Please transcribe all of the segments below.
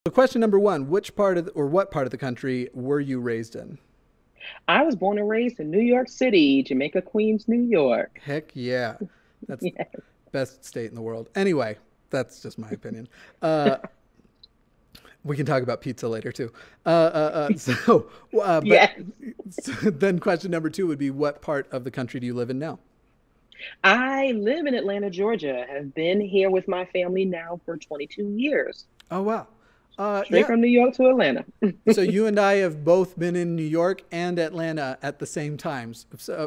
So question number one, which part of or what part of the country were you raised in? I was born and raised in New York City, Jamaica, Queens, New York. Heck yeah. That's Yeah. best state in the world. Anyway, that's just my opinion. Uh, we can talk about pizza later too. But Yes. so then question number two would be, what part of the country do you live in now? I live in Atlanta, Georgia. Have been here with my family now for 22 years. Oh, wow. Straight Yeah. from New York to Atlanta. So you and I have both been in New York and Atlanta at the same times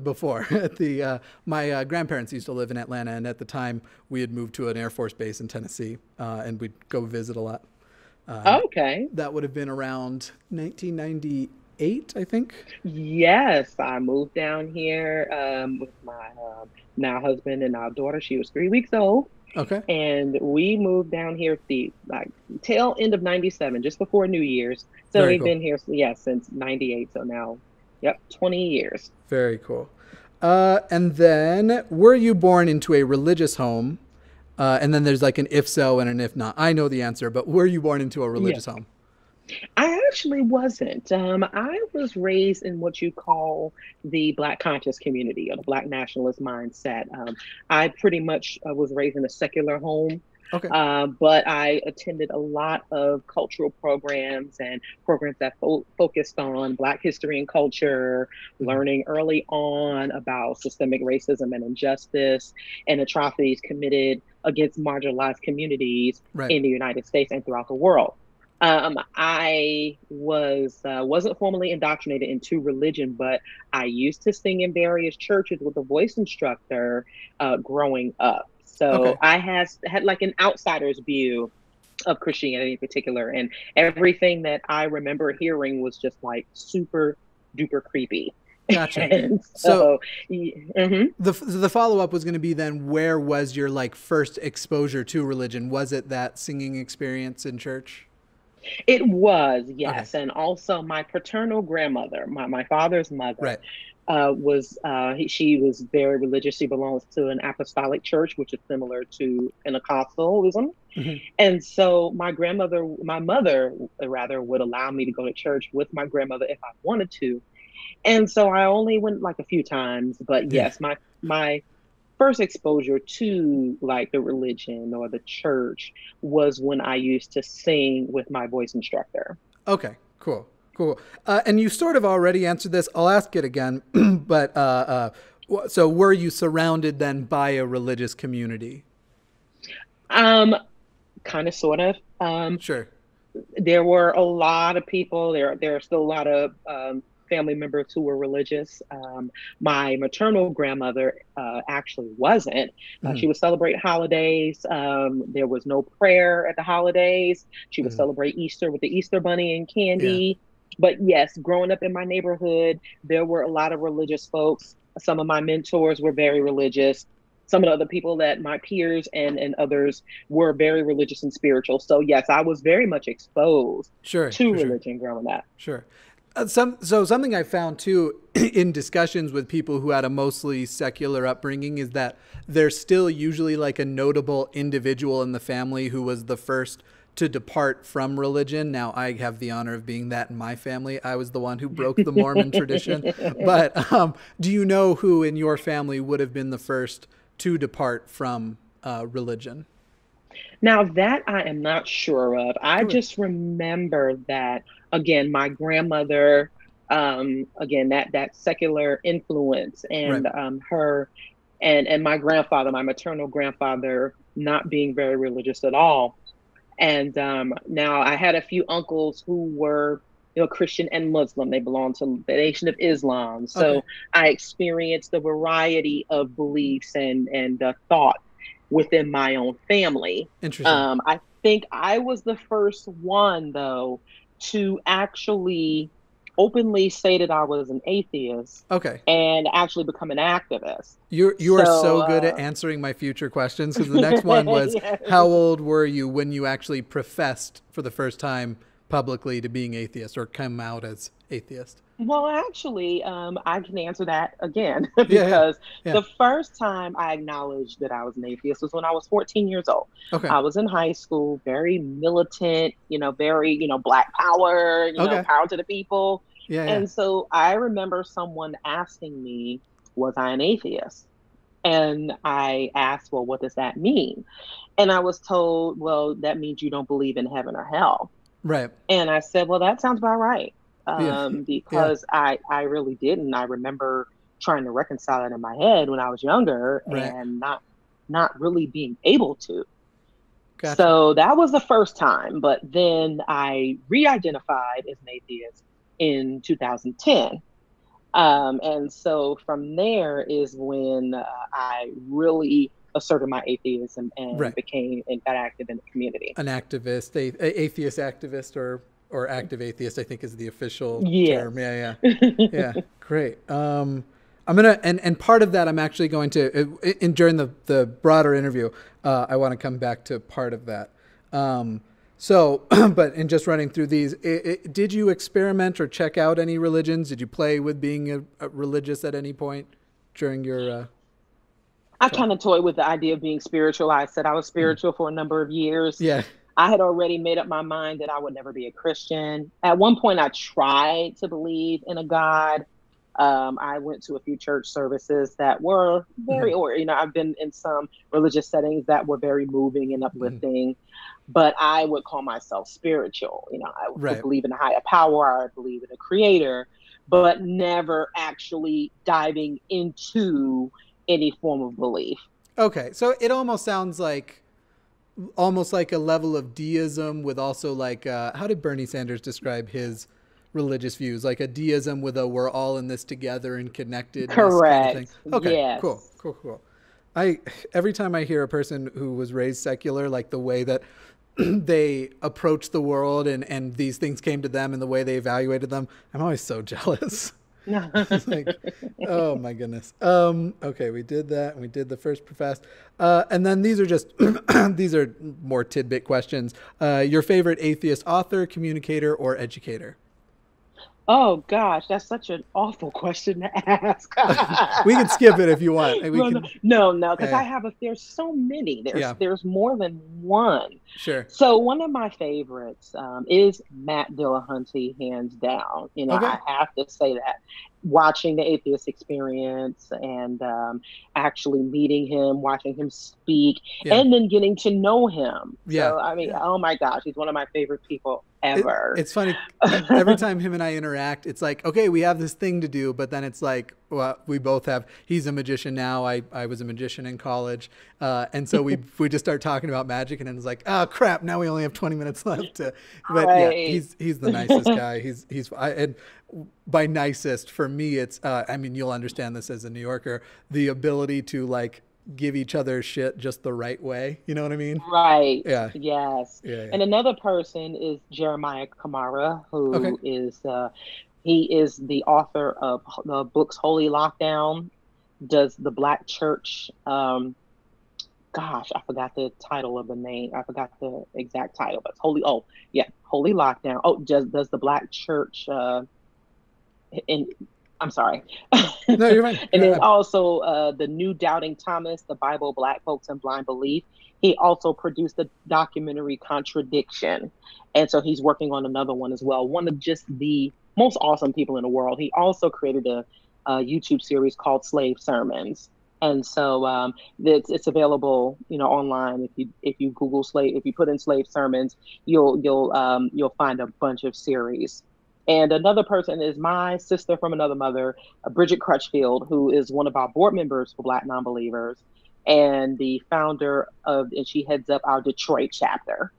before. At the my grandparents used to live in Atlanta, and at the time we had moved to an Air Force base in Tennessee, and we'd go visit a lot. Okay. That would have been around 1998, I think. Yes, I moved down here with my now husband and our daughter. She was 3 weeks old. Okay, And we moved down here at the like tail end of 97, just before New Year's. So very we've cool, been here, yeah, since 98. So now, yep, 20 years. very cool. And then, were you born into a religious home? And then there's like an if so and an if not. I know the answer, but were you born into a Yeah. religious home? I actually wasn't. I was raised in what you call the Black conscious community or the Black nationalist mindset. I pretty much was raised in a secular home, Okay. but I attended a lot of cultural programs and programs that focused on Black history and culture, Mhm. learning early on about systemic racism and injustice and atrocities committed against marginalized communities Right. in the United States and throughout the world. I wasn't formally indoctrinated into religion, but I used to sing in various churches with a voice instructor growing up. So Okay. I had like an outsider's view of Christianity in particular, and everything that I remember hearing was just like super duper creepy. Gotcha. And So so, mhm. the follow up was going to be then, where was your like first exposure to religion? Was it that singing experience in church? It was, Okay. yes. And also my paternal grandmother, my father's mother, Right. she was very religious. She belongs to an apostolic church, which is similar to Pentecostalism. Hmm. And so my mother rather, would allow me to go to church with my grandmother if I wanted to. And so I only went like a few times, but Yeah. yes, my first exposure to like the religion or the church was when I used to sing with my voice instructor. Okay. Cool. Cool. And you sort of already answered this. I'll ask it again. But so were you surrounded then by a religious community? Um, Kind of, sort of. Sure. There were a lot of people. There are still a lot of family members who were religious. My maternal grandmother actually wasn't. Hmm. She would celebrate holidays. There was no prayer at the holidays. She would Hmm. celebrate Easter with the Easter bunny and Yeah. candy. But yes, growing up in my neighborhood, there were a lot of religious folks. Some of my mentors were very religious. Some of the other people that my peers and others were very religious and spiritual. So yes, I was very much exposed Sure. to Sure. Sure. religion growing up. Sure. Something I found too in discussions with people who had a mostly secular upbringing is that there's still usually like a notable individual in the family who was the first to depart from religion. Now I have the honor of being that in my family. I was the one who broke the Mormon tradition. But do you know who in your family would have been the first to depart from religion? Now that I am not sure of, I Okay. just remember that again, my grandmother, again that secular influence, Right. and her, and my grandfather, my maternal grandfather, not being very religious at all. And now I had a few uncles who were, Christian and Muslim. They belonged to the Nation of Islam. Okay. So I experienced a variety of beliefs and thought within my own family. Interesting. I think I was the first one, though, to actually openly say that I was an atheist Okay. and actually become an activist. You are So, so good at answering my future questions, because the next one was, yes. how old were you when you actually professed for the first time publicly to being atheist or come out as atheist? Well, actually, I can answer that again Yeah, yeah, because yeah. the first time I acknowledged that I was an atheist was when I was 14 years old. Okay, I was in high school, very militant, very, Black power, okay. power to the people. Yeah, yeah. And so I remember someone asking me, was I an atheist? And I asked, well, what does that mean? And I was told, well, that means you don't believe in heaven or hell. Right. And I said, well, that sounds about right. Yeah, yeah. Because I really didn't. I remember trying to reconcile it in my head when I was younger Right. and not really being able to. Gotcha. So that was the first time. But then I re-identified as an atheist in 2010. And so from there is when I really asserted my atheism and Right. became and got active in the community. An activist, atheist activist, or active atheist, I think is the official Yes. term. Yeah, yeah, yeah. Great. I'm gonna and part of that I'm actually going to during the broader interview. I want to come back to part of that. So, but in just running through these, did you experiment or check out any religions? Did you play with being a religious at any point during your? I kind of toyed with the idea of being spiritual. I said I was spiritual for a number of years. Yeah. I had already made up my mind that I would never be a Christian. At one point, I tried to believe in a God. I went to a few church services that were very, or I've been in some religious settings that were very moving and uplifting. But I would call myself spiritual. I would believe in a higher power. I believe in a creator, but never actually diving into any form of belief. Okay, so it almost sounds like a level of deism with also like how did Bernie Sanders describe his religious views? Like a deism with a we're all in this together and connected. Correct. Kind of thing. Okay. Yes. Cool. Every time I hear a person who was raised secular, like the way that they approach the world and these things came to them and the way they evaluated them, I'm always so jealous. It's like, oh my goodness. Okay, we did that. And we did the first professed. And then these are just, these are more tidbit questions. Your favorite atheist author, communicator, or educator? Oh gosh, that's such an awful question to ask. We can skip it if you want. No, because there's so many. There's more than one. Sure. So one of my favorites is Matt Dillahunty, hands down. Okay. I have to say that. Watching the Atheist Experience and actually meeting him, watching him speak, and then getting to know him. Yeah. So, oh my gosh, he's one of my favorite people ever. It's funny. Every time him and I interact, it's like, okay, we have this thing to do, but then it's like, well, we both have, he's a magician now. I was a magician in college. And so we just start talking about magic and then it's like, oh crap, now we only have 20 minutes left. But yeah, he's the nicest guy. And by nicest for me, it's, you'll understand this as a New Yorker, the ability to like give each other shit just the right way. You know what I mean? Right. Yeah. Yes. Yeah. And another person is Jeremiah Kamara, who is, he is the author of the books Holy Lockdown, does the Black Church, gosh, I forgot the title of the name. I forgot the exact title, but it's Holy Lockdown. Oh, does the Black Church, I'm sorry. No, you're right. And then also the New Doubting Thomas, the Bible, Black Folks, and Blind Belief. He also produced the documentary Contradiction. And so he's working on another one as well. One of just the most awesome people in the world. He also created a YouTube series called Slave Sermons. And so it's available, online. If you Google if you put in Slave Sermons, you'll find a bunch of series. And another person is my sister from another mother, Bridget Crutchfield, who is one of our board members for Black Nonbelievers and the founder and she heads up our Detroit chapter.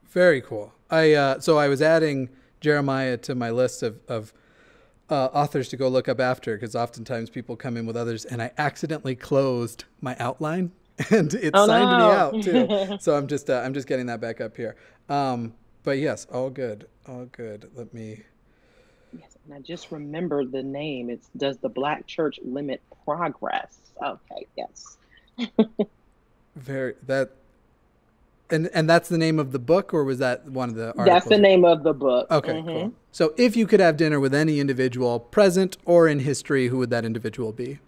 Very cool. So I was adding Jeremiah to my list of authors to go look up after, because oftentimes people come in with others and I accidentally closed my outline and it signed me out too. So I'm just getting that back up here. But yes, all good. Let me. Yes, and I just remembered the name. It's Does the Black Church Limit Progress? Okay, yes. And that's the name of the book, or was that one of the articles? That's the name of the book. Okay, cool. So if you could have dinner with any individual, present or in history, who would that individual be?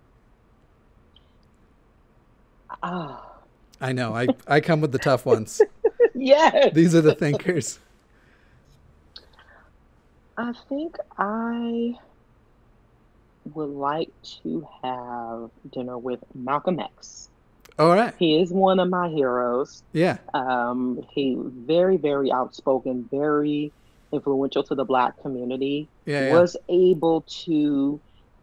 I know. I come with the tough ones. Yes. These are the thinkers. I think I would like to have dinner with Malcolm X. All right. He is one of my heroes. Yeah. He very, very outspoken, very influential to the Black community. Yeah. Was able to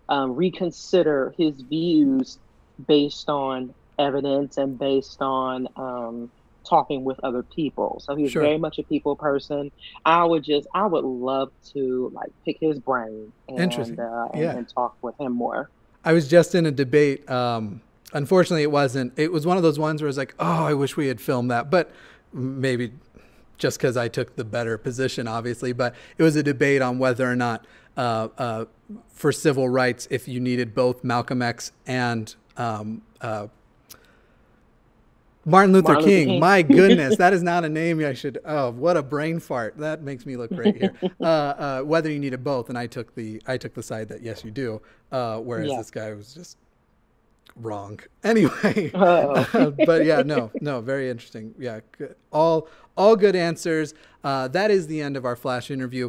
reconsider his views based on evidence and based on talking with other people. So he's very much a people person. I would love to like pick his brain and talk with him more. I was just in a debate. Unfortunately, it was one of those ones where it's like, oh, I wish we had filmed that, but maybe just because I took the better position, obviously, but it was a debate on whether or not for civil rights, if you needed both Malcolm X and Martin Luther King. My goodness, that is not a name I should. Oh, what a brain fart! That makes me look great here. Whether you needed both, and I took the side that yes, you do. Whereas this guy was just wrong. Anyway, but yeah, no, very interesting. Yeah, good. All good answers. That is the end of our flash interview.